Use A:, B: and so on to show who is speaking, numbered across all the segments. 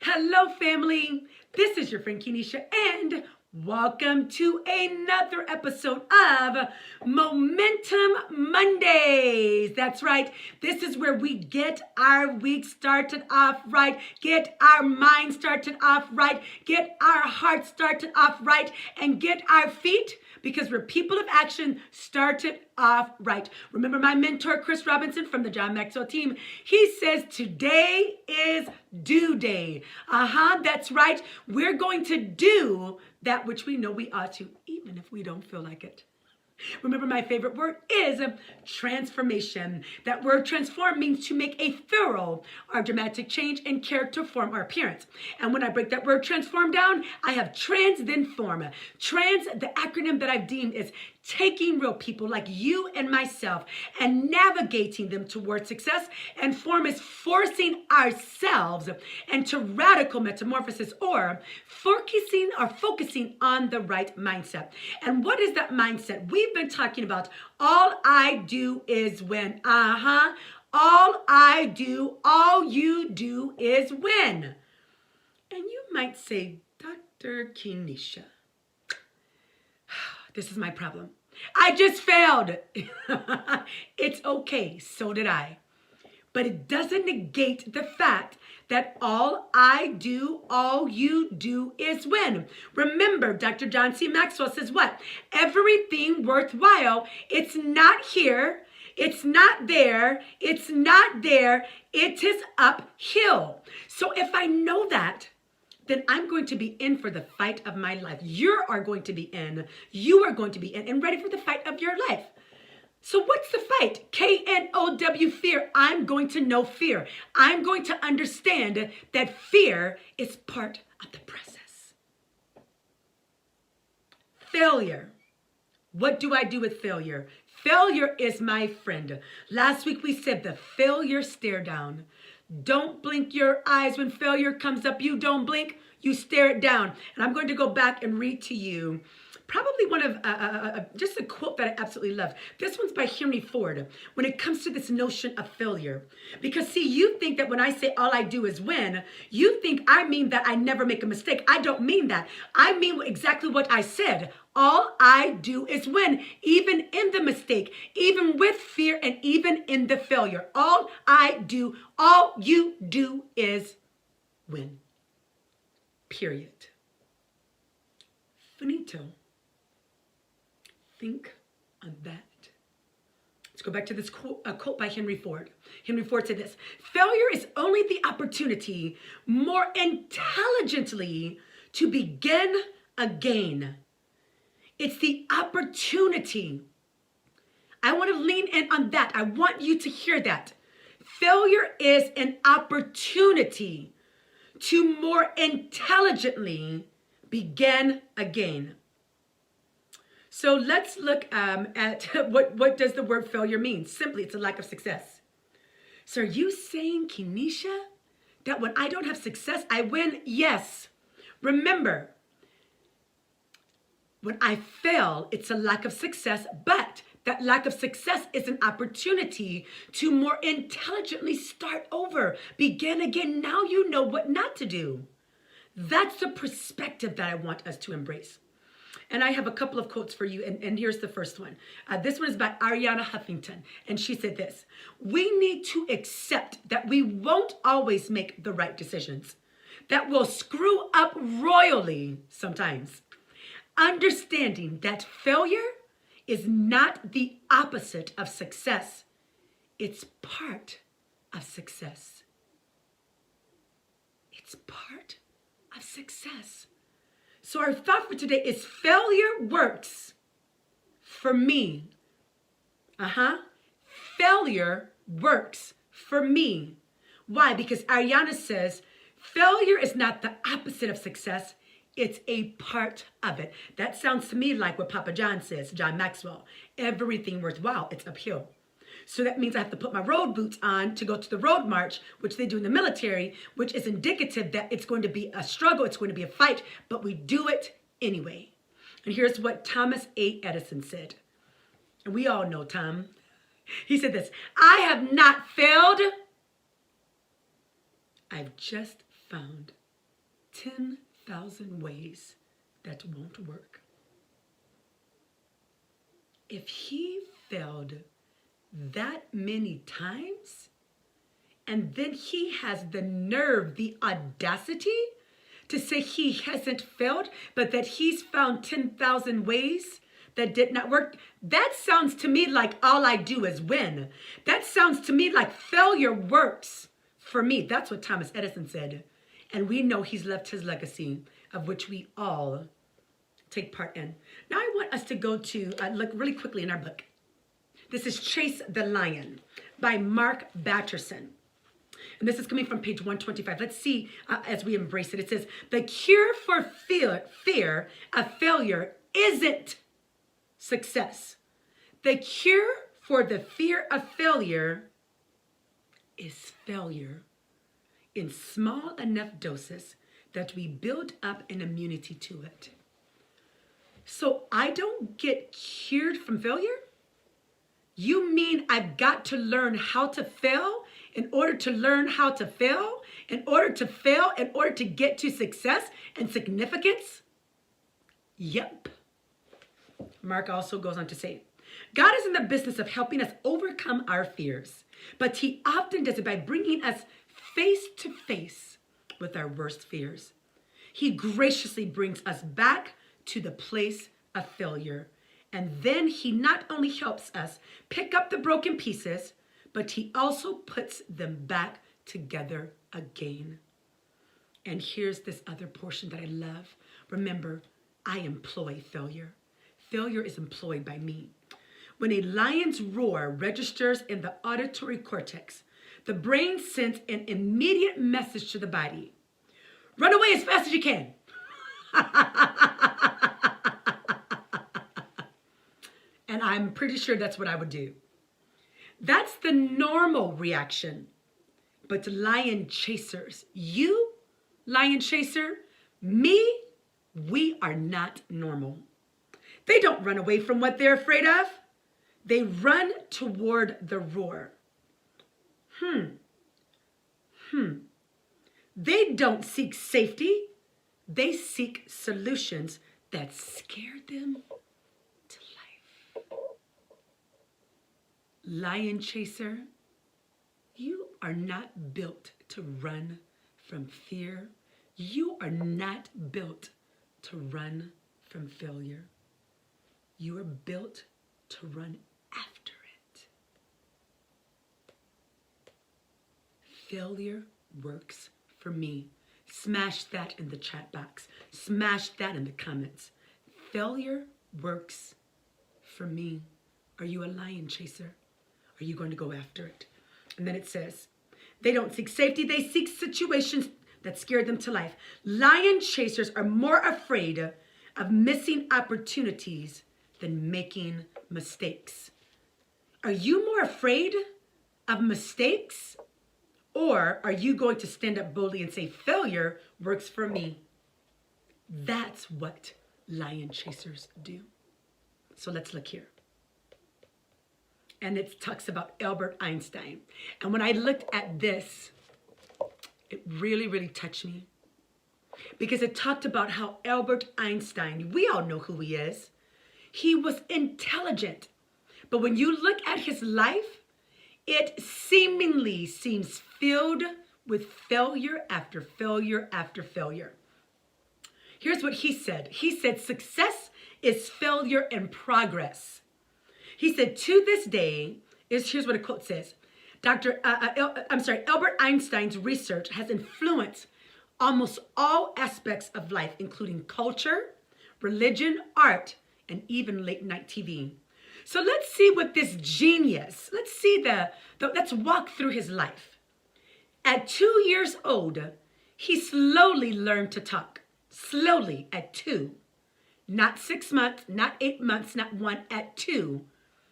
A: Hello, family. This is your friend Kenesha, and welcome to another episode of Momentum Mondays. That's right. This is where we get our week started off right, get our mind started off right, get our heart started off right, and get our feet, because we're people of action, started off right. Remember my mentor, Chris Robinson from the John Maxwell team. He says today is do day. That's right. We're going to do that which we know we ought to, even if we don't feel like it. Remember, my favorite word is transformation. That word transform means to make a thorough or dramatic change in character, form, or appearance. And when I break that word transform down, I have trans, then form. Trans, the acronym that I've deemed is taking real people like you and myself and navigating them towards success. And form is forcing ourselves into radical metamorphosis or focusing on the right mindset. And what is that mindset? We've been talking about all I do is win. All you do is win. And you might say, Dr. Kenesha, this is my problem. I just failed. It's okay, so did I. But it doesn't negate the fact that all you do is win. Remember, Dr. John C. Maxwell says what? Everything worthwhile, it's not here, it's not there, it is uphill. So if I know that, then I'm going to be in for the fight of my life. You are going to be in and ready for the fight of your life. So what's the fight? K-N-O-W, fear. I'm going to know fear. I'm going to understand that fear is part of the process. Failure. What do I do with failure? Failure is my friend. Last week we said the failure stare down. Don't blink your eyes when failure comes up. You don't blink, you stare it down. And I'm going to go back and read to you probably one of, just a quote that I absolutely love. This one's by Henry Ford when it comes to this notion of failure. Because see, you think that when I say all I do is win, you think I mean that I never make a mistake. I don't mean that. I mean exactly what I said. All I do is win, even in the mistake, even with fear, and even in the failure. All you do is win. Period. Finito. Think on that. Let's go back to this quote by Henry Ford. Henry Ford said this: failure is only the opportunity more intelligently to begin again. It's the opportunity. I want to lean in on that. I want you to hear that. Failure is an opportunity to more intelligently begin again. So let's look at what does the word failure mean? Simply, it's a lack of success. So are you saying, Kenesha, that when I don't have success, I win? Yes. Remember, when I fail, it's a lack of success, but that lack of success is an opportunity to more intelligently start over, begin again. Now you know what not to do. That's the perspective that I want us to embrace. And I have a couple of quotes for you, and here's the first one. This one is by Ariana Huffington, and she said this: we need to accept that we won't always make the right decisions, that we'll screw up royally sometimes. Understanding that failure is not the opposite of success. It's part of success. It's part of success. So our thought for today is failure works for me. Failure works for me. Why? Because Ariana says failure is not the opposite of success. It's a part of it. That sounds to me like what Papa John says, John Maxwell. Everything worthwhile, it's uphill. So that means I have to put my road boots on to go to the road march, which they do in the military, which is indicative that it's going to be a struggle, it's going to be a fight, but we do it anyway. And here's what Thomas A. Edison said. And we all know Tom. He said this: I have not failed. I've just found 10,000 ways that won't work. If he failed that many times, and then he has the nerve, the audacity to say he hasn't failed, but that he's found 10,000 ways that did not work, that sounds to me like all I do is win. That sounds to me like failure works for me. That's what Thomas Edison said. And we know he's left his legacy, of which we all take part in. Now I want us to go to, look really quickly in our book. This is Chase the Lion by Mark Batterson. And this is coming from page 125. Let's see as we embrace it. It says, the cure for fear of failure isn't success. The cure for the fear of failure is failure in small enough doses that we build up an immunity to it. So I don't get cured from failure? You mean I've got to learn how to fail in order to learn how to fail, in order to fail, in order to get to success and significance? Yep. Mark also goes on to say, God is in the business of helping us overcome our fears, but he often does it by bringing us face to face with our worst fears. He graciously brings us back to the place of failure. And then he not only helps us pick up the broken pieces, but he also puts them back together again. And here's this other portion that I love. Remember, I employ failure. Failure is employed by me. When a lion's roar registers in the auditory cortex, the brain sends an immediate message to the body. Run away as fast as you can. And I'm pretty sure that's what I would do. That's the normal reaction. But lion chasers, you, lion chaser, me, we are not normal. They don't run away from what they're afraid of. They run toward the roar. They don't seek safety. They seek solutions that scare them to life. Lion chaser, you are not built to run from fear. You are not built to run from failure. You are built to run after it. Failure works for me. Smash that in the chat box. Smash that in the comments. Failure works for me. Are you a lion chaser? Are you going to go after it? And then it says, they don't seek safety. They seek situations that scare them to life. Lion chasers are more afraid of missing opportunities than making mistakes. Are you more afraid of mistakes? Or are you going to stand up boldly and say, failure works for me? That's what lion chasers do. So let's look here. And it talks about Albert Einstein. And when I looked at this, it really, really touched me. Because it talked about how Albert Einstein, we all know who he is. He was intelligent. But when you look at his life, it seemingly seems filled with failure after failure after failure. Here's what he said. He said, success is failure in progress. He said, to this day, here's what a quote says. Albert Einstein's research has influenced almost all aspects of life, including culture, religion, art, and even late night TV. So let's see what this genius, let's walk through his life. At 2 years old, he slowly learned to talk. Slowly, at 2. Not 6 months, not 8 months, not 1, at 2.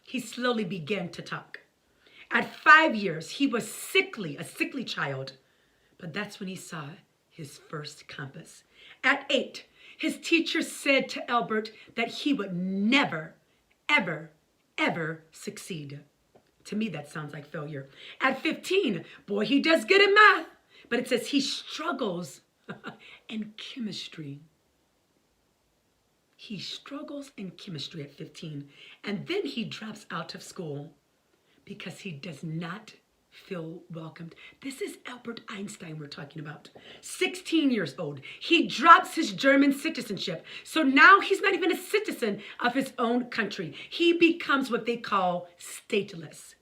A: He slowly began to talk. At 5 years, he was a sickly child. But that's when he saw his first compass. At 8, his teacher said to Albert that he would never, ever, ever succeed. To me, that sounds like failure. At 15, boy, he does good in math. But it says he struggles and chemistry. He struggles in chemistry at 15, and then he drops out of school because he does not feel welcomed. This is Albert Einstein we're talking about. 16 years old. He drops his German citizenship. So now he's not even a citizen of his own country. He becomes what they call stateless.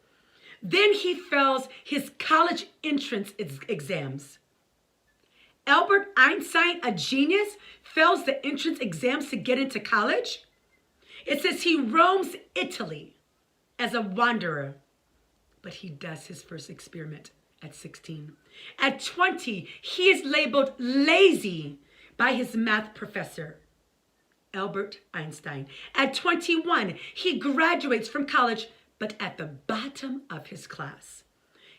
A: Then he fails his college entrance exams. Albert Einstein, a genius, fails the entrance exams to get into college. It says he roams Italy as a wanderer, but he does his first experiment at 16. At 20, he is labeled lazy by his math professor, Albert Einstein. At 21, he graduates from college, but at the bottom of his class.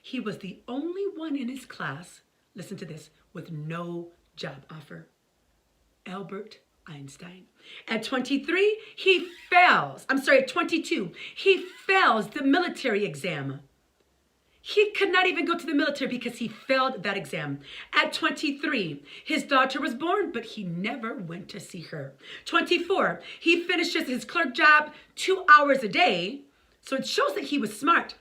A: He was the only one in his class, listen to this, with no job offer. Albert Einstein. At 23, at 22, he fails the military exam. He could not even go to the military because he failed that exam. At 23, his daughter was born, but he never went to see her. 24, he finishes his clerk job 2 hours a day. So it shows that he was smart.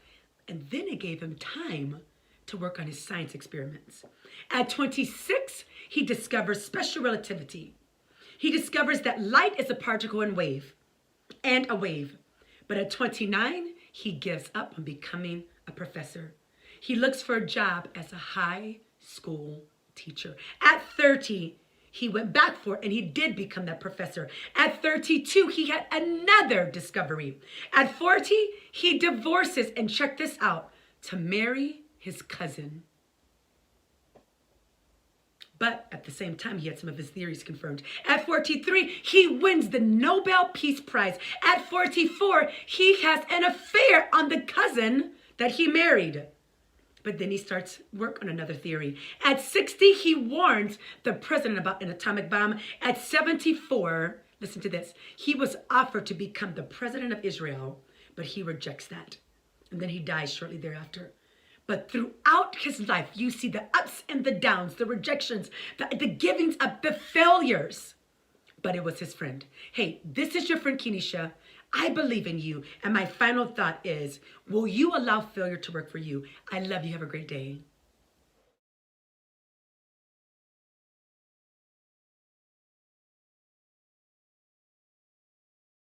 A: And then it gave him time to work on his science experiments. At 26, he discovers special relativity. He discovers that light is a particle and a wave. But at 29, he gives up on becoming a professor. He looks for a job as a high school teacher. At 30, he went back for it and he did become that professor. At 32, he had another discovery. At 40, he divorces, and check this out, to marry his cousin. But at the same time, he had some of his theories confirmed. At 43, he wins the Nobel Peace Prize. At 44, he has an affair on the cousin that he married. But then he starts work on another theory. At 60, he warns the president about an atomic bomb. At 74, listen to this, he was offered to become the president of Israel, but he rejects that. And then he dies shortly thereafter. But throughout his life, you see the ups and the downs, the rejections, the givings up, the failures. But it was his friend. Hey, this is your friend Kenesha. I believe in you. And my final thought is, will you allow failure to work for you? I love you. Have a great day.